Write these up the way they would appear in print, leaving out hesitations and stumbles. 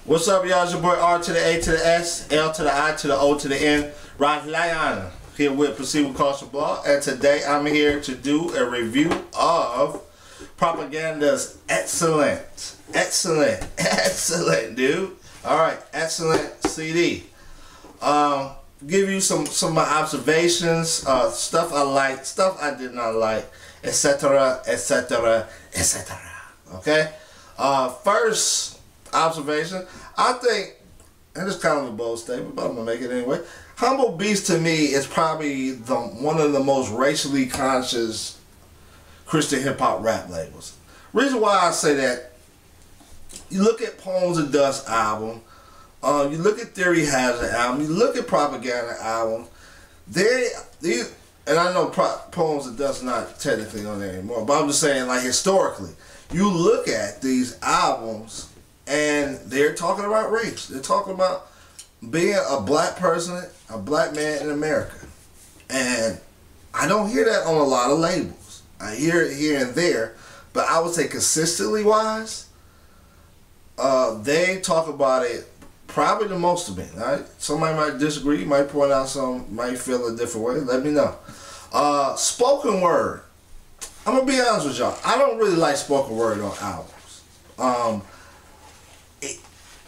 What's up, y'all? It's your boy R to the A to the S, L to the I to the O to the N, Ryan, here with Proceed with Caution Blog, and today I'm here to do a review of Propaganda's excellent, dude. Alright, excellent CD. Give you some of my observations, stuff I liked, stuff I did not like, etc, etc, etc. Okay? First observation, I think, and it's kind of a bold statement, but I'm gonna make it anyway. Humble Beast to me is probably one of the most racially conscious Christian hip hop rap labels. Reason why I say that, you look at Poems of Dust album, you look at Theory Hazit album, you look at Propaganda album. And I know Poems of Dust not technically on there anymore, but I'm just saying, like, historically, you look at these albums and they're talking about race. They're talking about being a black person, a black man in America. And I don't hear that on a lot of labels. I hear it here and there, but I would say consistently wise, they talk about it probably the most of me. Right? Somebody might disagree, might point out something, might feel a different way. Let me know. Spoken word. I'm gonna be honest with y'all. I don't really like spoken word on albums.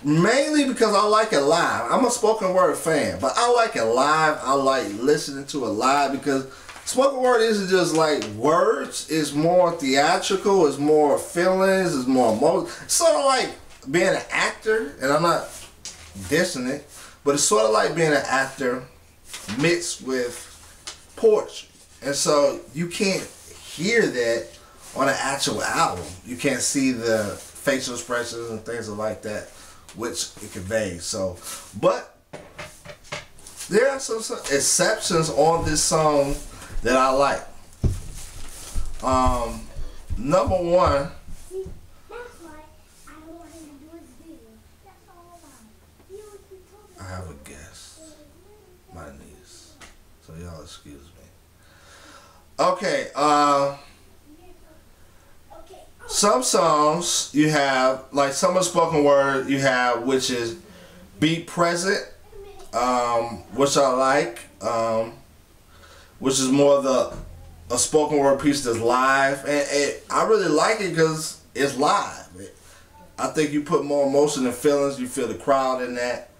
Mainly because I like it live. I'm a spoken word fan, but I like it live. I like listening to it live because spoken word isn't just like words. It's more theatrical. It's more feelings. It's more emotion. It's sort of like being an actor, and I'm not dissing it, but it's sort of like being an actor mixed with poetry. And so you can't hear that on an actual album. You can't see the facial expressions and things like that, which it conveys. So, but there are some exceptions on this song that I like. Number one, I have a guest, my niece, so y'all excuse me. Okay, some songs you have, like some of the spoken word you have, which is Be Present, which I like, which is more of a spoken word piece that's live, and I really like it because it's live. I think you put more emotion and feelings, you feel the crowd in that.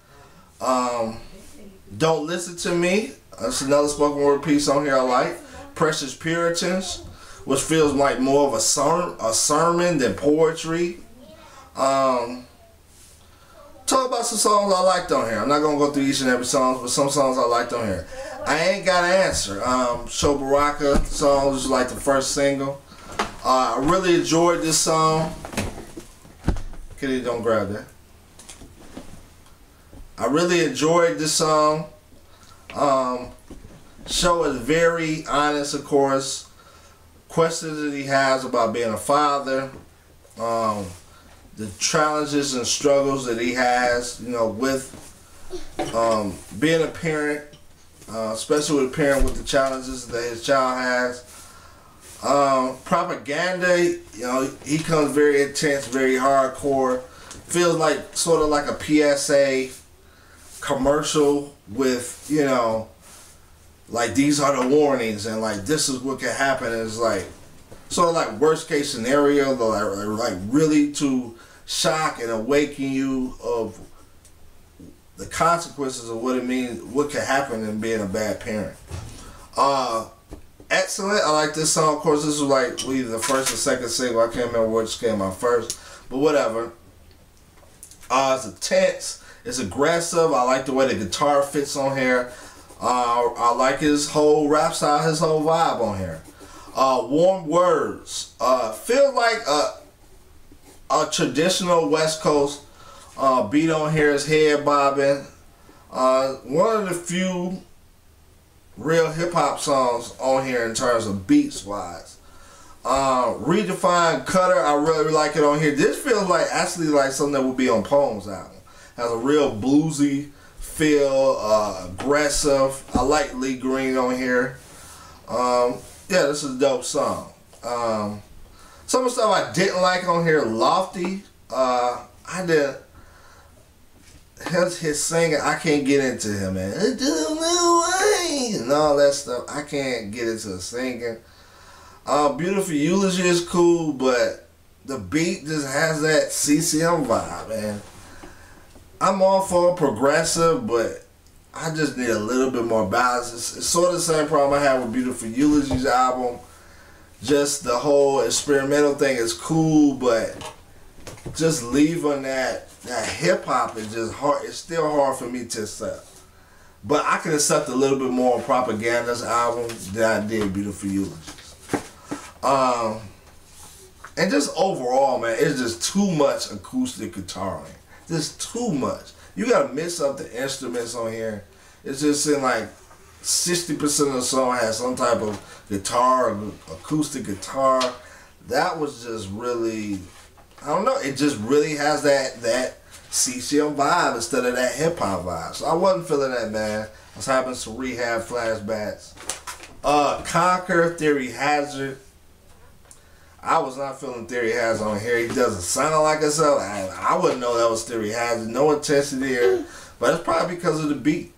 Don't Listen to Me, that's another spoken word piece on here I like. Precious Puritans, which feels like more of a sermon than poetry. Talk about some songs I liked on here. I'm not going to go through each and every song, but some songs I liked on here. I Ain't Got an Answer. Sho Baraka song was like the first single. I really enjoyed this song. Kitty, don't grab that. I really enjoyed this song. Sho is very honest, of course. Questions that he has about being a father, the challenges and struggles that he has, you know, with being a parent, especially with a parent with the challenges that his child has. Propaganda, you know, he comes very intense, very hardcore. Feels like sort of like a PSA commercial with, you know, like these are the warnings and like this is what can happen. It's like sort of like worst case scenario, like really to shock and awaken you of the consequences of what it means, what can happen in being a bad parent. Excellent. I like this song. Of course, this was like either the first or second single. I can't remember which came out first, but whatever. It's intense. It's aggressive. I like the way the guitar fits on here. I like his whole rap style, his whole vibe on here. Warm Words. Feels like a traditional West Coast beat on here is head bobbing. One of the few real hip hop songs on here in terms of beats wise. Redefined Cutter, I really like it on here. This feels like actually like something that would be on Poems album. Has a real bluesy feel, aggressive. I like Lee Green on here. Yeah, this is a dope song. Some of the stuff I didn't like on here, Lofty. I his singing, I can't get into him, man. I don't know why and all that stuff. I can't get into the singing. Beutiful Eulogy is cool, but the beat just has that CCM vibe, man. I'm all for progressive, but I just need a little bit more balance. It's sort of the same problem I had with Beutiful Eulogy's album. Just the whole experimental thing is cool, but just leaving that hip hop is just hard. It's still hard for me to accept. But I can accept a little bit more on Propaganda's album than I did Beutiful Eulogies. And just overall, man, it's just too much acoustic guitaring. Just too much. You gotta mix up the instruments on here. It's just seems like 60% of the song has some type of guitar, acoustic guitar. That was just really, I don't know, it just really has that CCM vibe instead of that hip hop vibe. So I wasn't feeling that, man. I was having some rehab flashbacks. Conquer, Theory Hazit. I was not feeling Theory Hazit on here. He doesn't sound like himself. I wouldn't know that was Theory Hazit. No intensity here. But it's probably because of the beat.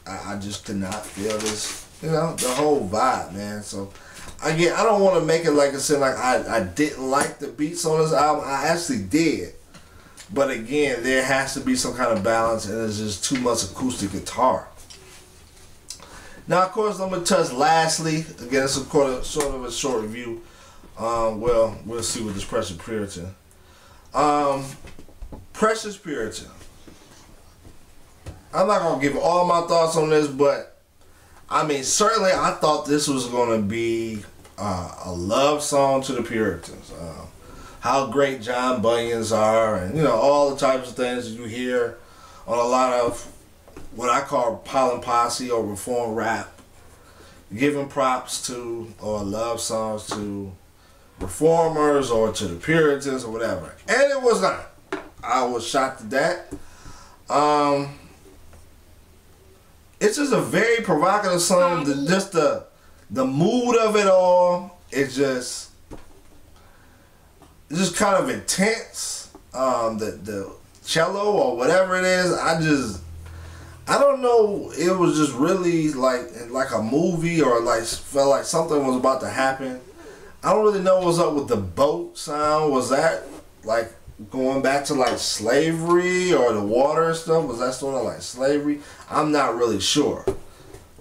I just could not feel this, you know, the whole vibe, man. So, again, I don't want to make it like it seemed like I didn't like the beats on this album. I actually did. But again, there has to be some kind of balance, and it's just too much acoustic guitar. Now, of course, I'm going to touch lastly. Again, it's sort of a short review. Well, we'll see with this Precious Puritan. Precious Puritan. I'm not going to give all my thoughts on this, but I mean, certainly I thought this was going to be a love song to the Puritans. How great John Bunyans are, and, you know, all the types of things you hear on a lot of what I call pollen posse or reform rap. Giving props to or love songs to reformers or to the Puritans or whatever. And it was not. I was shocked at that. It's just a very provocative song. Just the mood of it all, it's just kind of intense. The cello or whatever it is, I don't know. It was just really like a movie, or like felt like something was about to happen. I don't really know what's up with the boat sound. Was that like going back to like slavery or the water and stuff? Was that sort of like slavery? I'm not really sure,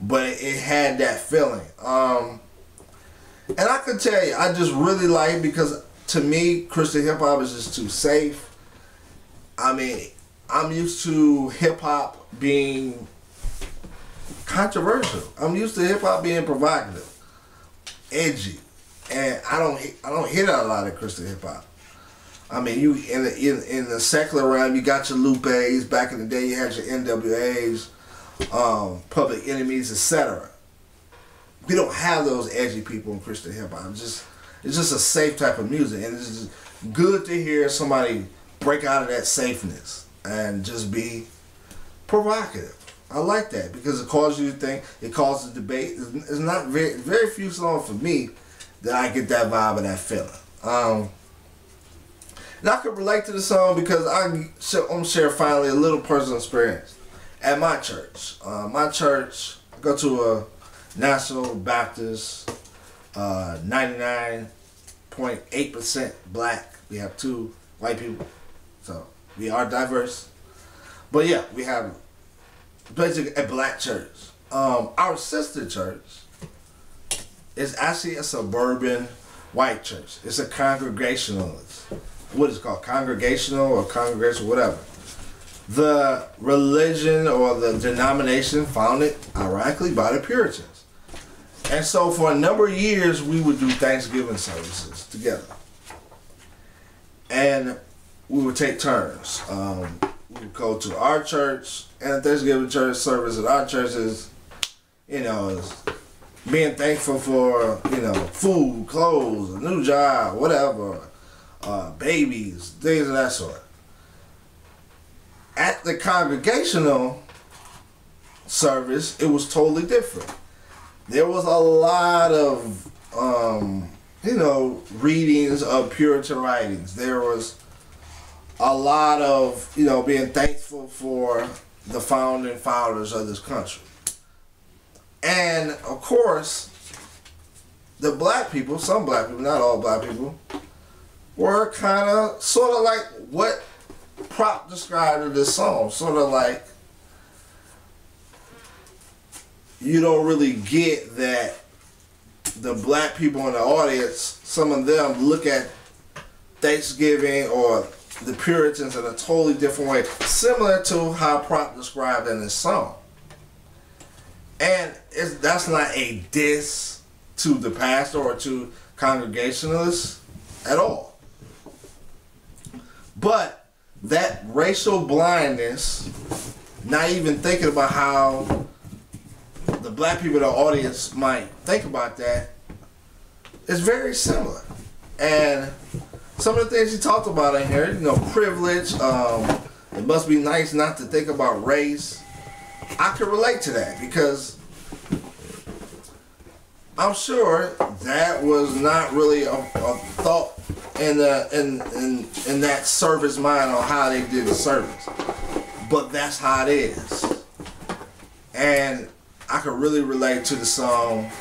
but it had that feeling. And I could tell you, I just really like it because to me, Christian hip hop is just too safe. I mean, I'm used to hip hop being controversial. I'm used to hip hop being provocative, edgy. And I don't hear that a lot of Christian hip hop. I mean, you in the secular realm, you got your Lupes. Back in the day, you had your NWAs, Public Enemies, etc. We don't have those edgy people in Christian hip hop. It's just a safe type of music, and it's just good to hear somebody break out of that safeness and just be provocative. I like that because it causes you to think. It causes debate. It's not very few songs for me that I get that vibe and that feeling. And I could relate to the song because I'm share finally a little personal experience at my church. My church, I go to a National Baptist, 99.8% black. We have 2 white people, so we are diverse. But yeah, we have basically a black church. Our sister church is actually a suburban white church. It's a congregationalist. What is it called? Congregational or congregational, whatever. The religion or the denomination founded, ironically, by the Puritans. And so for a number of years, we would do Thanksgiving services together. And we would take turns. We would go to our church, and Thanksgiving church service at our church is, you know, is being thankful for, you know, food, clothes, a new job, whatever, babies, things of that sort. At the congregational service, it was totally different. There was a lot of, you know, readings of Puritan writings. There was a lot of, you know, being thankful for the founding fathers of this country. And of course, the black people, some black people, not all black people, were kind of sort of like what Prop described in this song. Sort of like, you don't really get that the black people in the audience, some of them look at Thanksgiving or the Puritans in a totally different way, similar to how Prop described in this song. And that's not a diss to the pastor or to Congregationalists at all. But that racial blindness, not even thinking about how the black people in the audience might think about that, is very similar. And some of the things he talked about in here, you know, privilege, it must be nice not to think about race. I can relate to that because I'm sure that was not really a thought in that service mind on how they did the service. But that's how it is. And I can really relate to the song,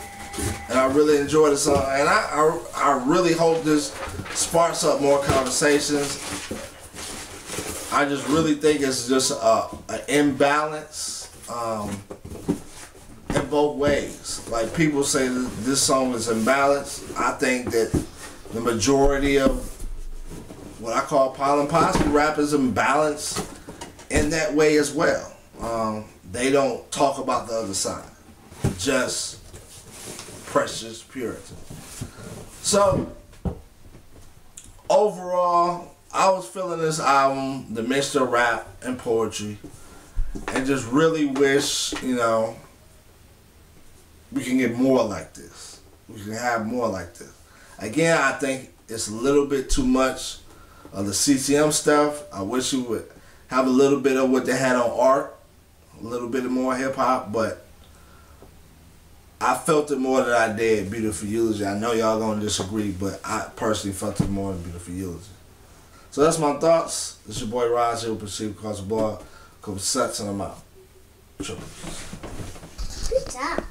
and I really enjoy the song, and I really hope this sparks up more conversations. I just really think it's just an imbalance in both ways. Like, people say that this song is imbalanced. I think that the majority of what I call Paul and Posse rap is imbalanced in that way as well. They don't talk about the other side, just Precious Puritan. So overall, I was feeling this album, the mixture of rap and poetry, and just really wish, you know, we can get more like this. We can have more like this. Again, I think it's a little bit too much of the CCM stuff. I wish we would have a little bit of what they had on Art, a little bit more hip hop, but I felt it more than I did Beutiful Eulogy. I know y'all gonna disagree, but I personally felt it more than Beutiful Eulogy. So that's my thoughts. This your boy Raj here with Perceived Across the Bar. Couple sets and I'm out. Sure. Good job.